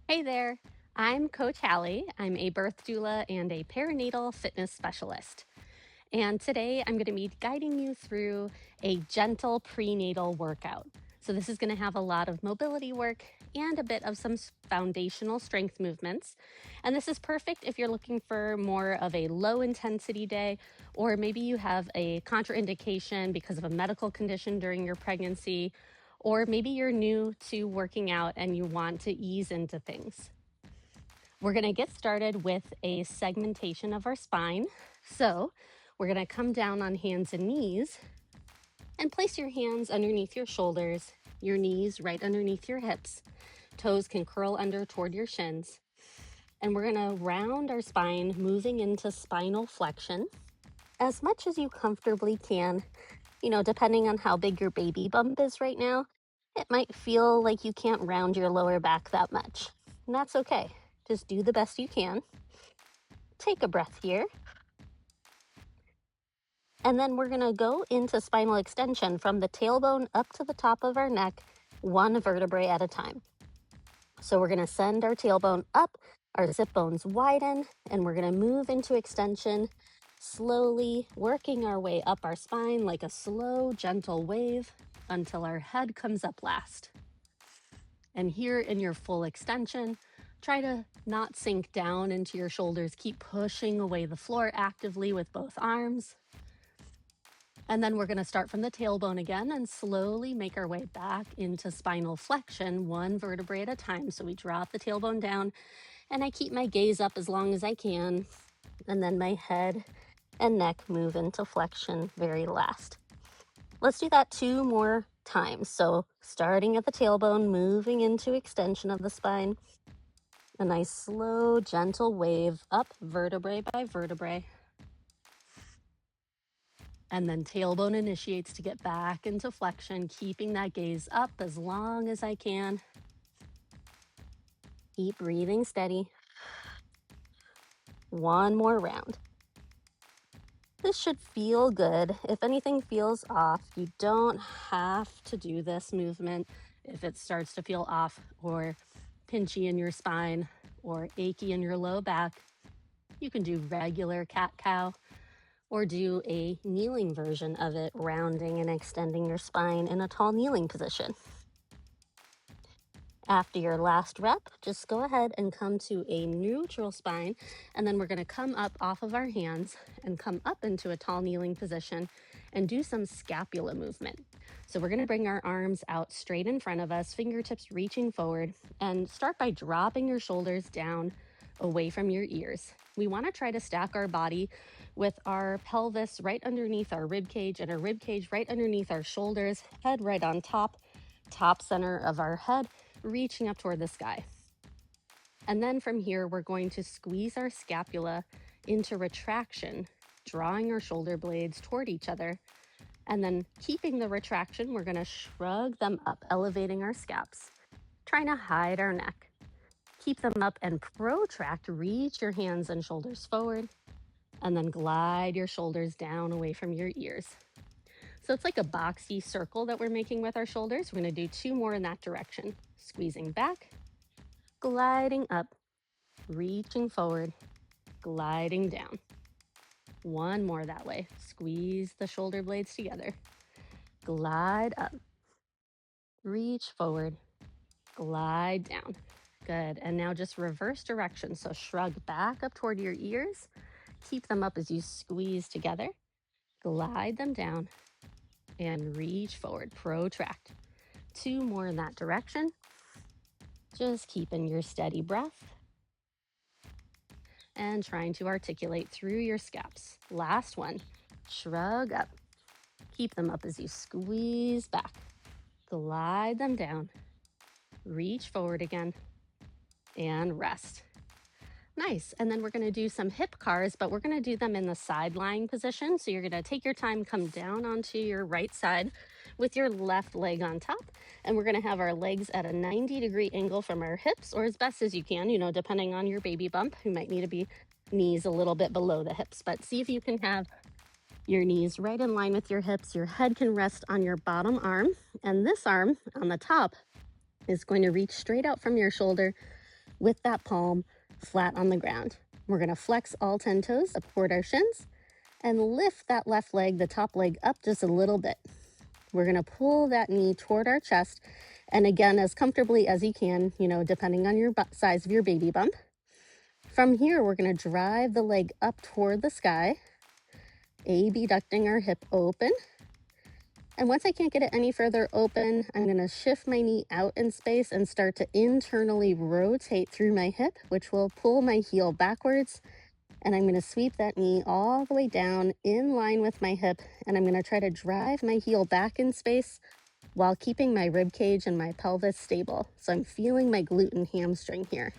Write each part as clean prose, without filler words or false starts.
Hey there, I'm Coach Hallie. I'm a birth doula and a perinatal fitness specialist. And today I'm going to be guiding you through a gentle prenatal workout. So, this is going to have a lot of mobility work and a bit of some foundational strength movements. And this is perfect if you're looking for more of a low intensity day, or maybe you have a contraindication because of a medical condition during your pregnancy, or maybe you're new to working out and you want to ease into things. We're going to get started with a segmentation of our spine. So we're going to come down on hands and knees and place your hands underneath your shoulders, your knees right underneath your hips. Toes can curl under toward your shins. And we're going to round our spine, moving into spinal flexion as much as you comfortably can. Depending on how big your baby bump is right now, it might feel like you can't round your lower back that much. And that's okay. Just do the best you can. Take a breath here. And then we're going to go into spinal extension from the tailbone up to the top of our neck, one vertebrae at a time. So we're going to send our tailbone up, our sit bones widen, and we're going to move into extension, slowly working our way up our spine like a slow, gentle wave until our head comes up last. And here in your full extension, try to not sink down into your shoulders. Keep pushing away the floor actively with both arms. And then we're going to start from the tailbone again and slowly make our way back into spinal flexion, one vertebrae at a time. So we drop the tailbone down and I keep my gaze up as long as I can. And then my head and neck move into flexion very last. Let's do that 2 more times. So starting at the tailbone, moving into extension of the spine. A nice slow, gentle wave up vertebrae by vertebrae. And then tailbone initiates to get back into flexion, keeping that gaze up as long as I can. Keep breathing steady. One more round. This should feel good. If anything feels off, you don't have to do this movement. If it starts to feel off or pinchy in your spine or achy in your low back, you can do regular cat-cow or do a kneeling version of it, rounding and extending your spine in a tall kneeling position. After your last rep, just go ahead and come to a neutral spine, and then we're going to come up off of our hands and come up into a tall kneeling position and do some scapula movement. So we're going to bring our arms out straight in front of us, fingertips reaching forward, and start by dropping your shoulders down away from your ears. We want to try to stack our body with our pelvis right underneath our rib cage and our rib cage right underneath our shoulders, head right on top center of our head, reaching up toward the sky. And then from here, we're going to squeeze our scapula into retraction, drawing our shoulder blades toward each other. And then keeping the retraction, we're going to shrug them up, elevating our scaps, trying to hide our neck. Keep them up and protract. Reach your hands and shoulders forward, and then glide your shoulders down away from your ears. So it's like a boxy circle that we're making with our shoulders. We're going to do 2 more in that direction. Squeezing back, gliding up, reaching forward, gliding down. 1 more that way. Squeeze the shoulder blades together. Glide up, reach forward, glide down. Good. And now just reverse direction. So shrug back up toward your ears. Keep them up as you squeeze together. Glide them down and reach forward, protract. 2 more in that direction. Just keeping your steady breath and trying to articulate through your scaps. Last one, shrug up. Keep them up as you squeeze back. Glide them down. Reach forward again and rest. Nice. And then we're going to do some hip cars, but we're going to do them in the side lying position. So you're going to take your time, come down onto your right side with your left leg on top. And we're going to have our legs at a 90-degree angle from our hips, or as best as you can, depending on your baby bump. You might need to be knees a little bit below the hips, but see if you can have your knees right in line with your hips. Your head can rest on your bottom arm, and this arm on the top is going to reach straight out from your shoulder, with that palm flat on the ground. We're gonna flex all 10 toes up toward our shins and lift that left leg, the top leg, up just a little bit. We're gonna pull that knee toward our chest, and again, as comfortably as you can, depending on your size of your baby bump. From here, we're gonna drive the leg up toward the sky, abducting our hip open. And once I can't get it any further open, I'm gonna shift my knee out in space and start to internally rotate through my hip, which will pull my heel backwards. And I'm gonna sweep that knee all the way down in line with my hip. And I'm gonna try to drive my heel back in space while keeping my rib cage and my pelvis stable. So I'm feeling my glute and hamstring here.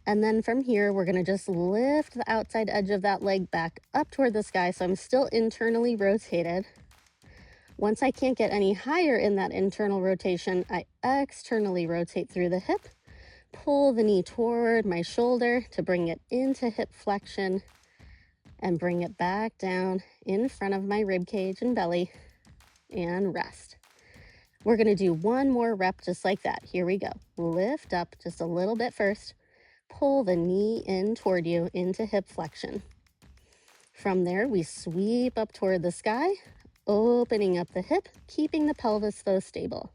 And then from here, we're gonna just lift the outside edge of that leg back up toward the sky. So I'm still internally rotated. Once I can't get any higher in that internal rotation, I externally rotate through the hip, pull the knee toward my shoulder to bring it into hip flexion, and bring it back down in front of my rib cage and belly, and rest. We're gonna do one more rep just like that. Here we go. Lift up just a little bit first, pull the knee in toward you into hip flexion. From there, we sweep up toward the sky, opening up the hip, keeping the pelvis though stable.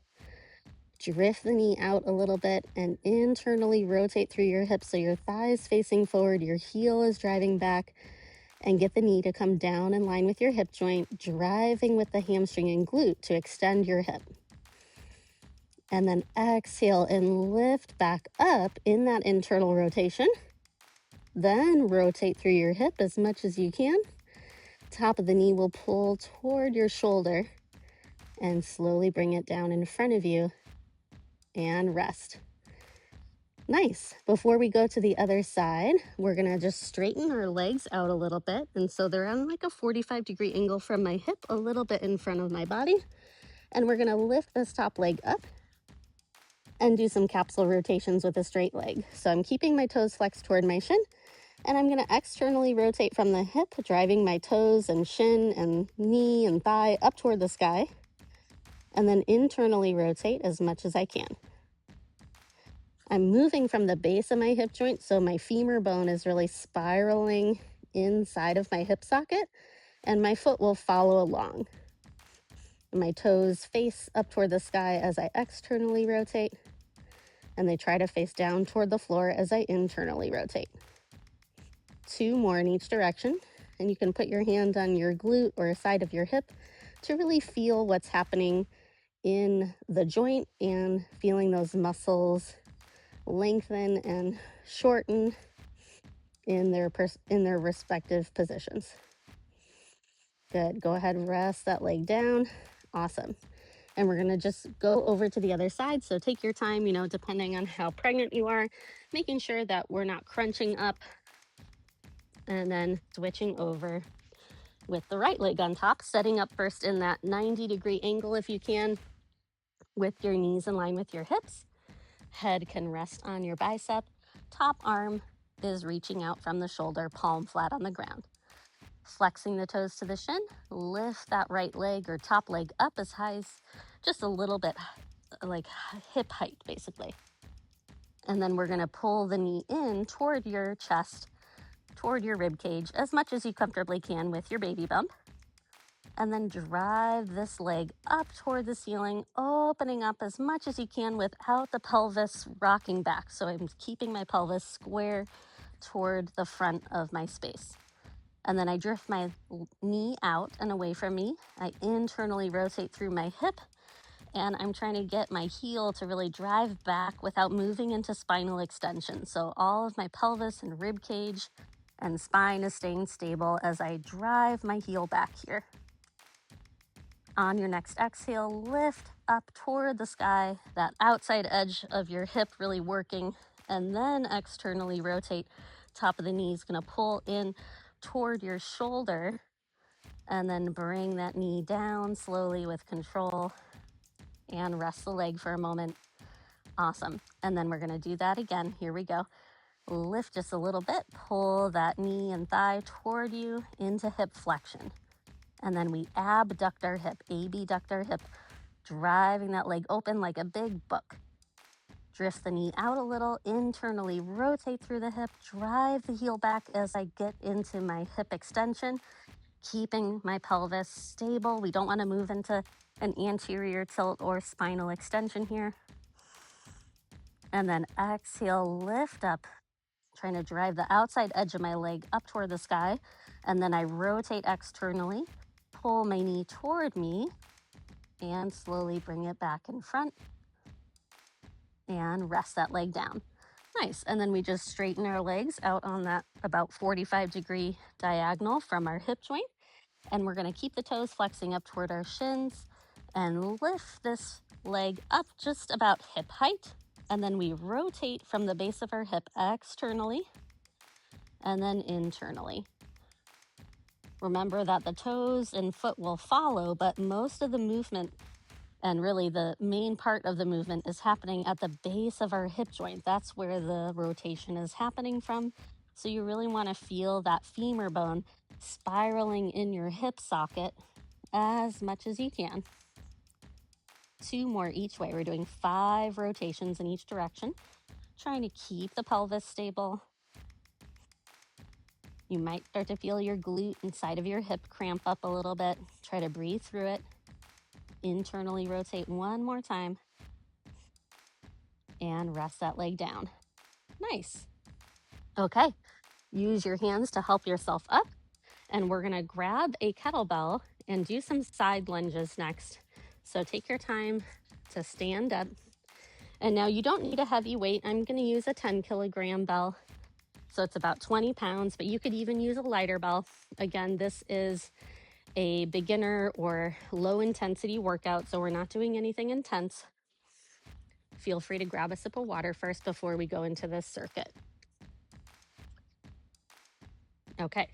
Drift the knee out a little bit and internally rotate through your hips so your thighs facing forward, your heel is driving back, and get the knee to come down in line with your hip joint, driving with the hamstring and glute to extend your hip. And then exhale and lift back up in that internal rotation. Then rotate through your hip as much as you can. Top of the knee will pull toward your shoulder and slowly bring it down in front of you and rest. Nice. Before we go to the other side, we're gonna just straighten our legs out a little bit. And so they're on like a 45-degree angle from my hip, a little bit in front of my body. And we're gonna lift this top leg up and do some capsule rotations with a straight leg. So I'm keeping my toes flexed toward my shin, and I'm gonna externally rotate from the hip, driving my toes and shin and knee and thigh up toward the sky, and then internally rotate as much as I can. I'm moving from the base of my hip joint, so my femur bone is really spiraling inside of my hip socket, and my foot will follow along. My toes face up toward the sky as I externally rotate, and they try to face down toward the floor as I internally rotate. 2 more in each direction, and you can put your hand on your glute or side of your hip to really feel what's happening in the joint and feeling those muscles lengthen and shorten in their respective positions. Good. Go ahead and rest that leg down. Awesome. And we're going to just go over to the other side. So take your time, depending on how pregnant you are, making sure that we're not crunching up, and then switching over with the right leg on top, setting up first in that 90-degree angle if you can, with your knees in line with your hips. Head can rest on your bicep. Top arm is reaching out from the shoulder, palm flat on the ground. Flexing the toes to the shin, lift that right leg or top leg up as high as just a little bit, like hip height, basically. And then we're gonna pull the knee in toward your chest, toward your rib cage, as much as you comfortably can with your baby bump. And then drive this leg up toward the ceiling, opening up as much as you can without the pelvis rocking back. So I'm keeping my pelvis square toward the front of my space. And then I drift my knee out and away from me. I internally rotate through my hip, and I'm trying to get my heel to really drive back without moving into spinal extension. So all of my pelvis and rib cage and spine is staying stable as I drive my heel back here. On your next exhale, lift up toward the sky, that outside edge of your hip really working, and then externally rotate. Top of the knee is going to pull in toward your shoulder, and then bring that knee down slowly with control, and rest the leg for a moment. Awesome. And then we're going to do that again. Here we go. Lift just a little bit, pull that knee and thigh toward you into hip flexion. And then we abduct our hip, abduct our hip, driving that leg open like a big book. Drift the knee out a little, internally rotate through the hip, drive the heel back as I get into my hip extension, keeping my pelvis stable. We don't want to move into an anterior tilt or spinal extension here. And then exhale, lift up, trying to drive the outside edge of my leg up toward the sky. And then I rotate externally, pull my knee toward me, and slowly bring it back in front and rest that leg down. Nice. And then we just straighten our legs out on that about 45-degree diagonal from our hip joint. And we're going to keep the toes flexing up toward our shins and lift this leg up just about hip height. And then we rotate from the base of our hip externally and then internally. Remember that the toes and foot will follow, but most of the movement, and really the main part of the movement, is happening at the base of our hip joint. That's where the rotation is happening from. So you really want to feel that femur bone spiraling in your hip socket as much as you can. 2 more each way. We're doing 5 rotations in each direction, trying to keep the pelvis stable. You might start to feel your glute inside of your hip cramp up a little bit. Try to breathe through it. Internally rotate 1 more time and rest that leg down. Nice. Okay, use your hands to help yourself up, and we're gonna grab a kettlebell and do some side lunges next. So take your time to stand up. And now you don't need a heavy weight. I'm gonna use a 10-kilogram bell. So it's about 20 pounds, but you could even use a lighter bell. Again, this is a beginner or low intensity workout, so we're not doing anything intense. Feel free to grab a sip of water first before we go into this circuit. Okay,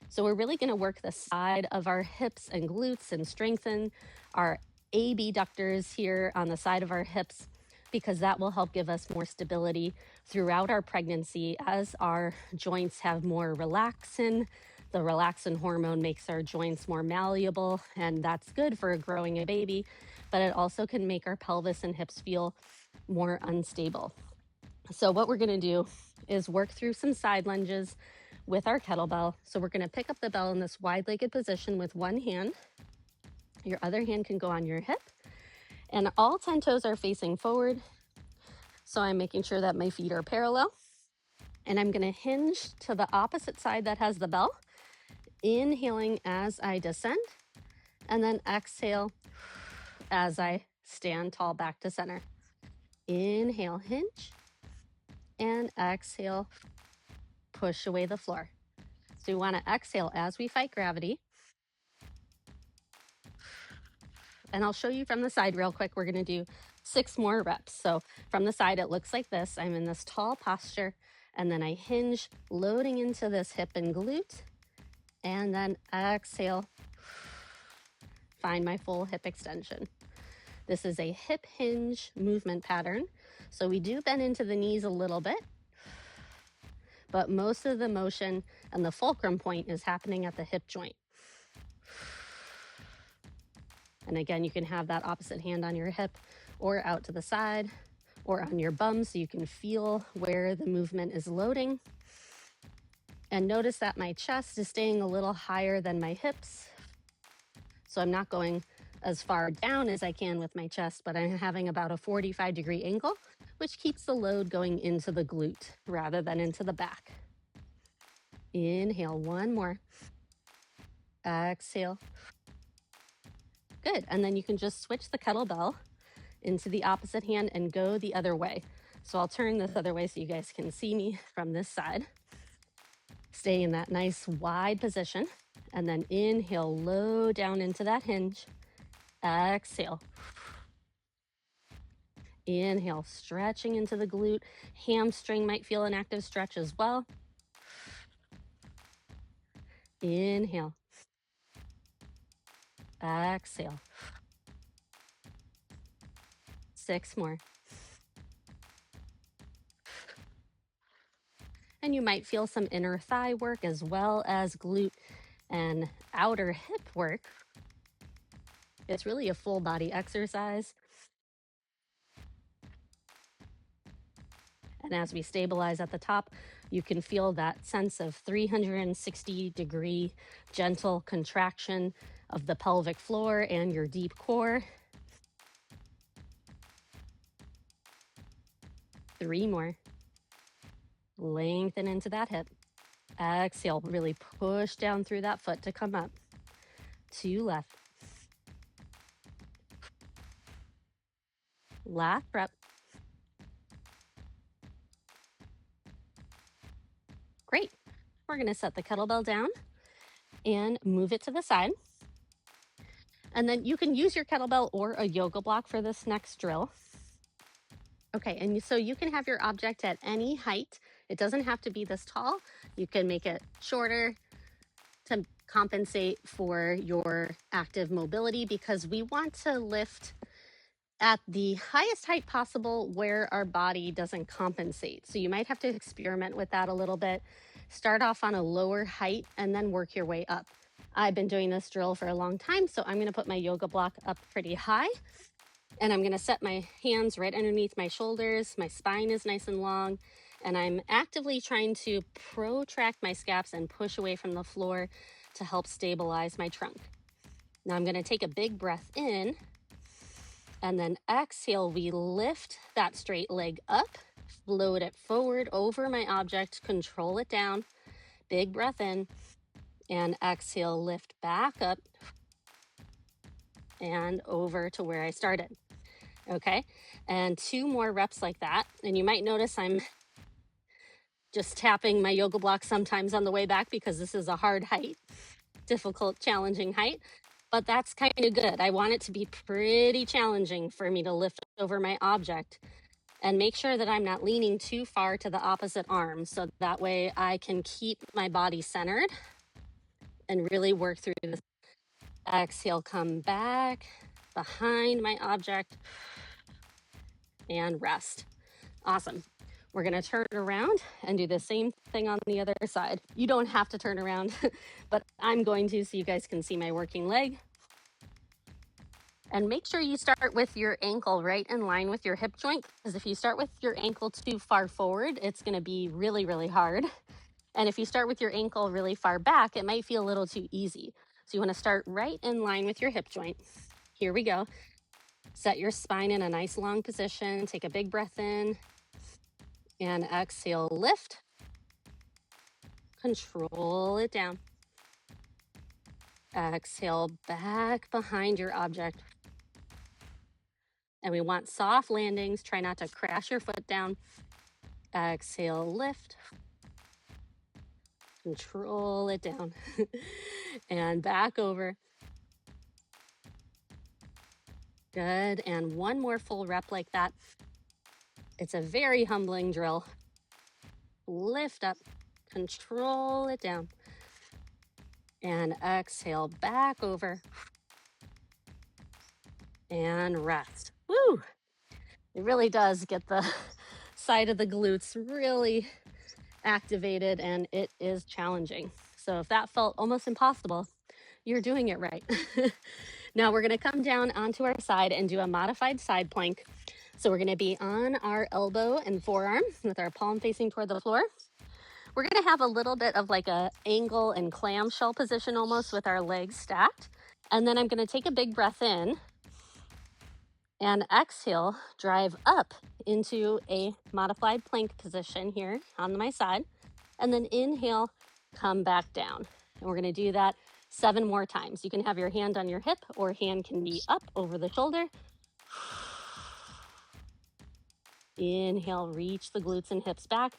so we're really going to work the side of our hips and glutes and strengthen our abductors here on the side of our hips, because that will help give us more stability throughout our pregnancy as our joints have more relaxin. The relaxin hormone makes our joints more malleable, and that's good for growing a baby, but it also can make our pelvis and hips feel more unstable. So what we're going to do is work through some side lunges with our kettlebell. So we're going to pick up the bell in this wide-legged position with one hand. Your other hand can go on your hip, and all 10 toes are facing forward. So I'm making sure that my feet are parallel, and I'm going to hinge to the opposite side that has the bell, inhaling as I descend, and then exhale as I stand tall back to center. Inhale, hinge, and exhale, push away the floor. So we want to exhale as we fight gravity. And I'll show you from the side real quick. We're going to do 6 more reps. So from the side, it looks like this. I'm in this tall posture, and then I hinge, loading into this hip and glute, and then exhale, find my full hip extension. This is a hip hinge movement pattern. So we do bend into the knees a little bit, but most of the motion and the fulcrum point is happening at the hip joint. And again, you can have that opposite hand on your hip or out to the side or on your bum so you can feel where the movement is loading. And notice that my chest is staying a little higher than my hips. So I'm not going as far down as I can with my chest, but I'm having about a 45-degree angle, which keeps the load going into the glute rather than into the back. Inhale, 1 more. Exhale. Good. And then you can just switch the kettlebell into the opposite hand and go the other way. So I'll turn this other way so you guys can see me from this side. Stay in that nice wide position, and then inhale, low down into that hinge. Exhale. Inhale, stretching into the glute. Hamstring might feel an active stretch as well. Inhale. Exhale. 6 more. And you might feel some inner thigh work as well as glute and outer hip work. It's really a full body exercise. And as we stabilize at the top, you can feel that sense of 360-degree gentle contraction of the pelvic floor and your deep core. 3 more. Lengthen into that hip. Exhale, really push down through that foot to come up. 2 left. Last rep. Great. We're going to set the kettlebell down and move it to the side. And then you can use your kettlebell or a yoga block for this next drill. Okay, and so you can have your object at any height. It doesn't have to be this tall. You can make it shorter to compensate for your active mobility, because we want to lift at the highest height possible where our body doesn't compensate. So you might have to experiment with that a little bit. Start off on a lower height and then work your way up. I've been doing this drill for a long time, so I'm going to put my yoga block up pretty high, and I'm going to set my hands right underneath my shoulders. My spine is nice and long, and I'm actively trying to protract my scaps and push away from the floor to help stabilize my trunk. Now I'm going to take a big breath in, and then exhale. We lift that straight leg up, float it forward over my object, control it down. Big breath in, and exhale, lift back up and over to where I started. Okay, and 2 more reps like that. And you might notice I'm just tapping my yoga block sometimes on the way back, because this is a hard height, difficult, challenging height. But that's kind of good. I want it to be pretty challenging for me to lift over my object, and make sure that I'm not leaning too far to the opposite arm, so that way I can keep my body centered and really work through this. Exhale, come back behind my object and rest. Awesome. We're going to turn around and do the same thing on the other side. You don't have to turn around, but I'm going to, so you guys can see my working leg. And make sure you start with your ankle right in line with your hip joint, because if you start with your ankle too far forward, it's going to be really, really hard. And if you start with your ankle really far back, it might feel a little too easy. So you want to start right in line with your hip joint. Here we go. Set your spine in a nice long position. Take a big breath in, and exhale, lift. Control it down. Exhale, back behind your object. And we want soft landings. Try not to crash your foot down. Exhale, lift. Control it down. And back over. Good. And 1 more full rep like that. It's a very humbling drill. Lift up. Control it down. And exhale, back over. And rest. Woo! It really does get the side of the glutes really activated, and it is challenging. So if that felt almost impossible, you're doing it right. Now we're going to come down onto our side and do a modified side plank. So we're going to be on our elbow and forearm with our palm facing toward the floor. We're going to have a little bit of like a angle and clamshell position almost, with our legs stacked. And then I'm going to take a big breath in, and exhale, drive up into a modified plank position here on my side. And then inhale, come back down. And we're going to do that 7 more times. You can have your hand on your hip, or hand can be up over the shoulder. Inhale, reach the glutes and hips back,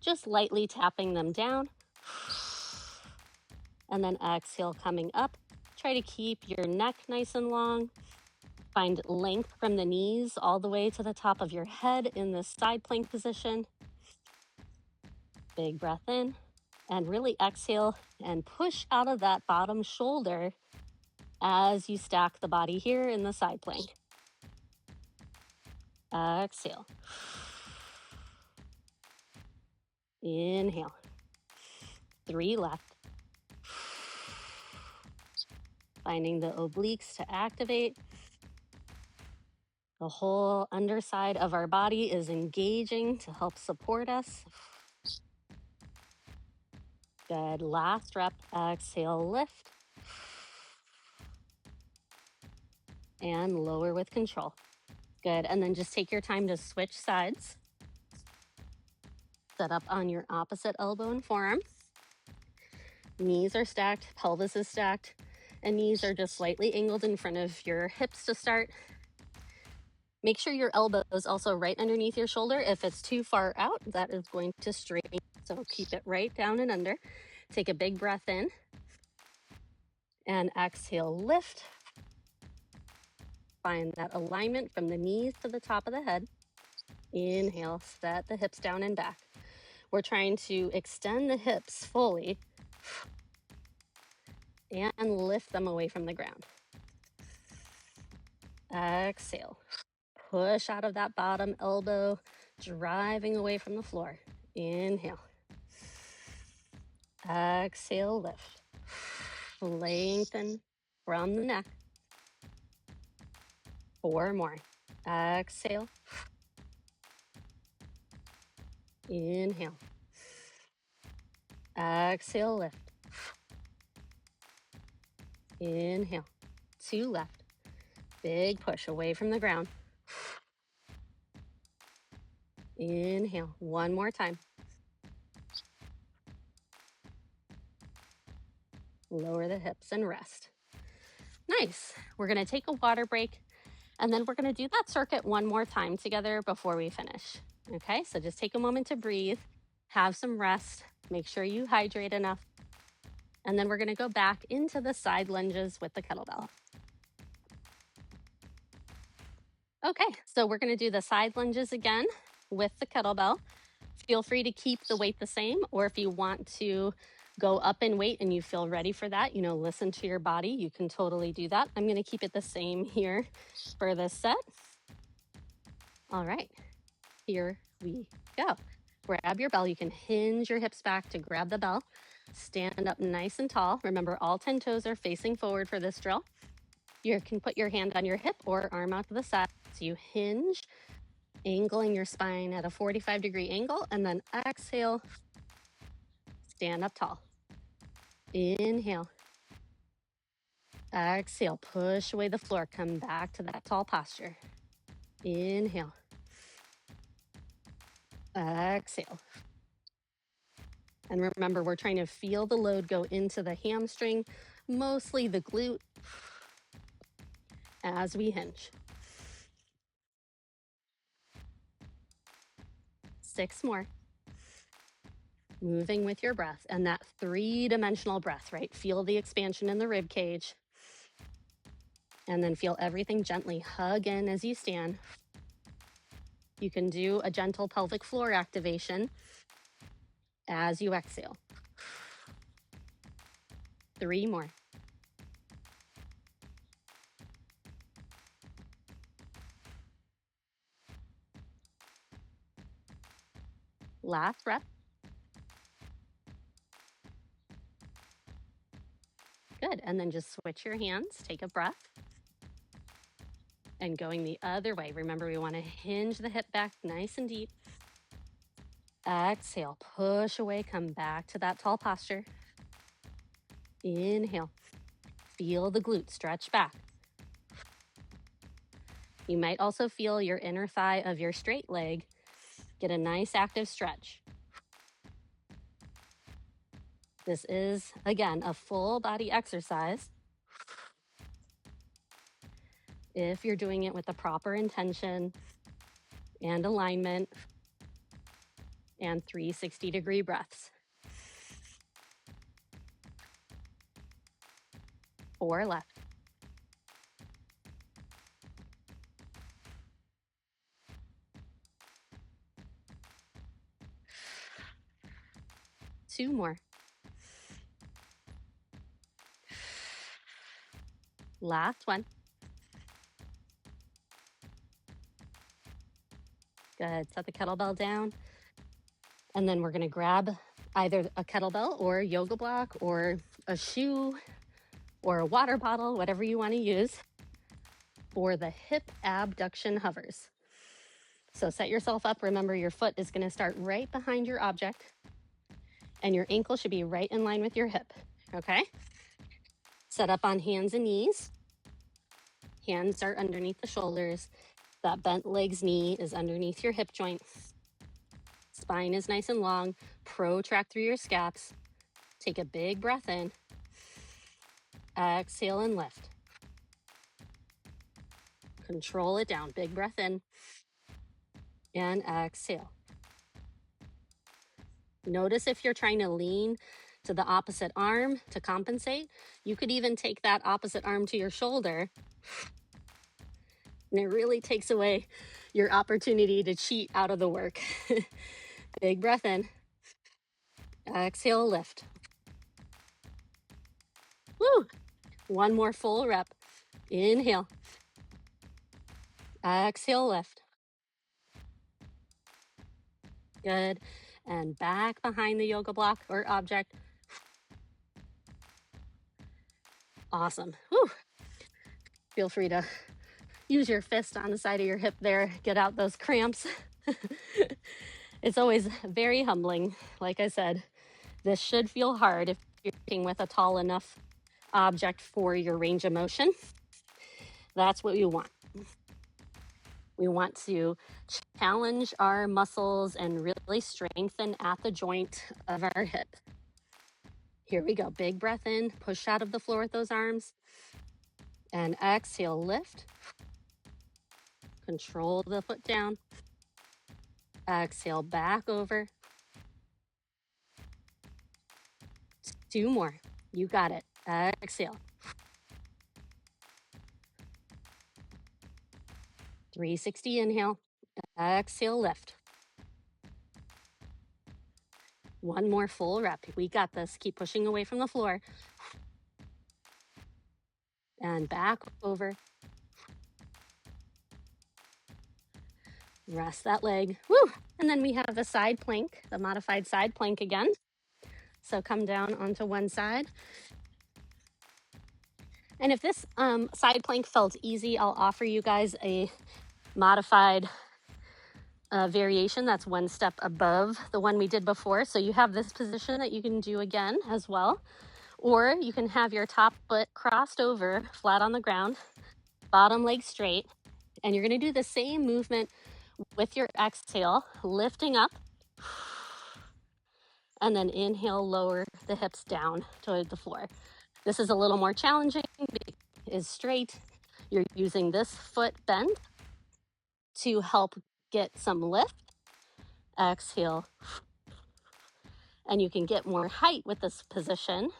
just lightly tapping them down. And then exhale, coming up. Try to keep your neck nice and long. Find length from the knees all the way to the top of your head in this side plank position. Big breath in, and really exhale and push out of that bottom shoulder as you stack the body here in the side plank. Exhale. Inhale. 3 left. Finding the obliques to activate. The whole underside of our body is engaging to help support us. Good. Last rep. Exhale, lift. And lower with control. Good. And then just take your time to switch sides. Set up on your opposite elbow and forearm. Knees are stacked, pelvis is stacked, and knees are just slightly angled in front of your hips to start. Make sure your elbow is also right underneath your shoulder. If it's too far out, that is going to straighten. So keep it right down and under. Take a big breath in and exhale, lift. Find that alignment from the knees to the top of the head. Inhale, set the hips down and back. We're trying to extend the hips fully and lift them away from the ground. Exhale. Push out of that bottom elbow, driving away from the floor. Inhale. Exhale, lift. Lengthen from the neck. 4 more. Exhale. Inhale. Exhale, lift. Inhale. 2 left. Big push away from the ground. Inhale. 1 more time. Lower the hips and rest. Nice. We're going to take a water break, and then we're going to do that circuit 1 more time together before we finish. Okay, so just take a moment to breathe, have some rest, make sure you hydrate enough, and then we're going to go back into the side lunges with the kettlebell. Okay, so we're going to do the side lunges again with the kettlebell. Feel free to keep the weight the same, or if you want to go up in weight and you feel ready for that, listen to your body, you can totally do that. I'm going to keep it the same here for this set. All right, here we go. Grab your bell. You can hinge your hips back to grab the bell. Stand up nice and tall. Remember, all 10 toes are facing forward for this drill. You can put your hand on your hip or arm out to the side. So you hinge, angling your spine at a 45-degree angle, and then exhale, stand up tall. Inhale. Exhale, push away the floor. Come back to that tall posture. Inhale. Exhale. And remember, we're trying to feel the load go into the hamstring, mostly the glute, as we hinge. 6 more. Moving with your breath, and that 3-dimensional breath, right? Feel the expansion in the rib cage. And then feel everything gently hug in as you stand. You can do a gentle pelvic floor activation as you exhale. 3 more. Last breath. Good. And then just switch your hands. Take a breath. And going the other way. Remember, we want to hinge the hip back nice and deep. Exhale. Push away. Come back to that tall posture. Inhale. Feel the glute stretch back. You might also feel your inner thigh of your straight leg get a nice active stretch. This is, again, a full body exercise. If you're doing it with the proper intention and alignment and 360-degree breaths. 4 left. Two more. Last one. Good. Set the kettlebell down. And then we're going to grab either a kettlebell or a yoga block or a shoe or a water bottle, whatever you want to use. or the hip abduction hovers. So set yourself up. Remember, your foot is going to start right behind your object, and your ankle should be right in line with your hip. Okay? Set up on hands and knees. Hands are underneath the shoulders. That bent legs knee is underneath your hip joint. Spine is nice and long. Protract through your scaps. Take a big breath in. Exhale and lift. Control it down. Big breath in. And exhale. Notice if you're trying to lean to the opposite arm to compensate, you could even take that opposite arm to your shoulder. And it really takes away your opportunity to cheat out of the work. Big breath in. Exhale, lift. Woo! One more full rep. Inhale. Exhale, lift. Good. And back behind the yoga block or object. Awesome. Whew. Feel free to use your fist on the side of your hip there. Get out those cramps. It's always very humbling. Like I said, this should feel hard if you're working with a tall enough object for your range of motion. That's what we want. We want to challenge our muscles and really strengthen at the joint of our hip. Here we go. Big breath in, push out of the floor with those arms. And exhale, lift. Control the foot down. Exhale, back over. 2 more. You got it. Exhale. 360 inhale. Exhale, lift. 1 more full rep. We got this. Keep pushing away from the floor. And back over. Rest that leg. Woo! And then we have the side plank, the modified side plank again. So come down onto one side. And if this side plank felt easy, I'll offer you guys a modified variation that's 1 step above the one we did before. So you have this position that you can do again as well. Or you can have your top foot crossed over, flat on the ground, bottom leg straight. And you're going to do the same movement with your exhale, lifting up. And then inhale, lower the hips down toward the floor. This is a little more challenging. Is straight. You're using this foot bend to help get some lift. Exhale. And you can get more height with this position.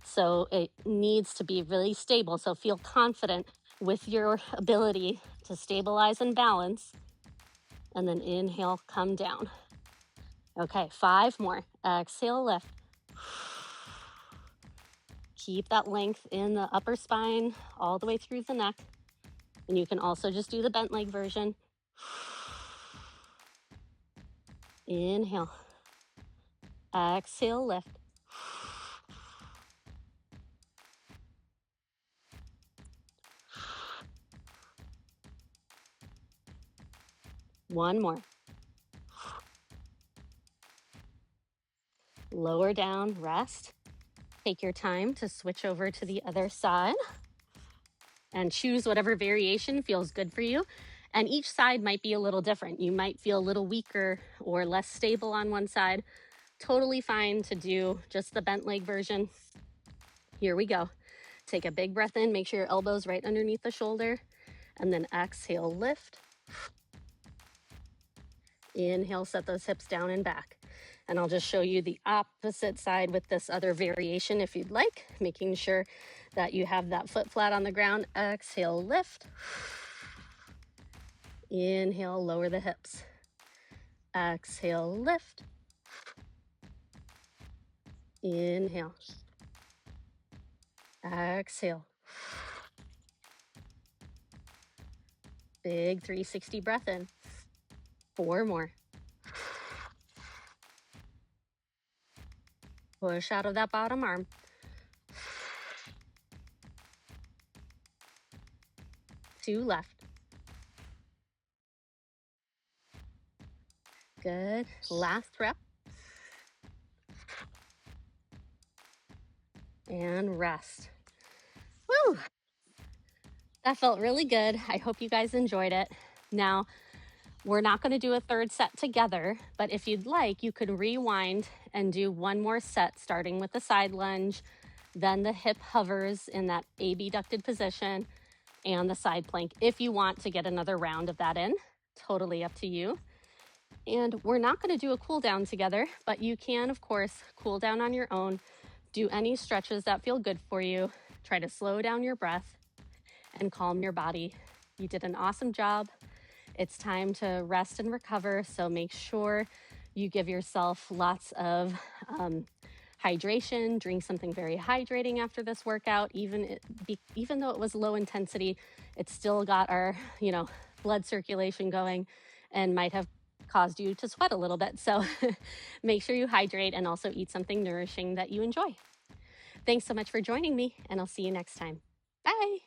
So it needs to be really stable. So feel confident with your ability to stabilize and balance. And then inhale, come down. Okay, 5 more. Exhale, lift. Keep that length in the upper spine all the way through the neck. And you can also just do the bent leg version. Inhale. Exhale, lift. One more. Lower down, rest. Take your time to switch over to the other side and choose whatever variation feels good for you. And each side might be a little different. You might feel a little weaker or less stable on one side. Totally fine to do just the bent leg version. Here we go. Take a big breath in, make sure your elbow's right underneath the shoulder, and then exhale, lift. Inhale, set those hips down and back. And I'll just show you the opposite side with this other variation if you'd like, making sure that you have that foot flat on the ground. Exhale, lift. Inhale, lower the hips. Exhale, lift. Inhale. Exhale. Big 360 breath in. 4 more. Push out of that bottom arm. 2 left. Good. Last rep. And rest. Woo! That felt really good. I hope you guys enjoyed it. Now, we're not going to do a third set together, but if you'd like, you could rewind and do one more set, starting with the side lunge, then the hip hovers in that abducted position, and the side plank if you want to get another round of that in. Totally up to you. And we're not going to do a cool down together, but you can, of course, cool down on your own. Do any stretches that feel good for you. Try to slow down your breath and calm your body. You did an awesome job. It's time to rest and recover, so make sure you give yourself lots of hydration. Drink something very hydrating after this workout. Even though it was low intensity, it still got our blood circulation going and might have caused you to sweat a little bit. So make sure you hydrate and also eat something nourishing that you enjoy. Thanks so much for joining me, and I'll see you next time. Bye.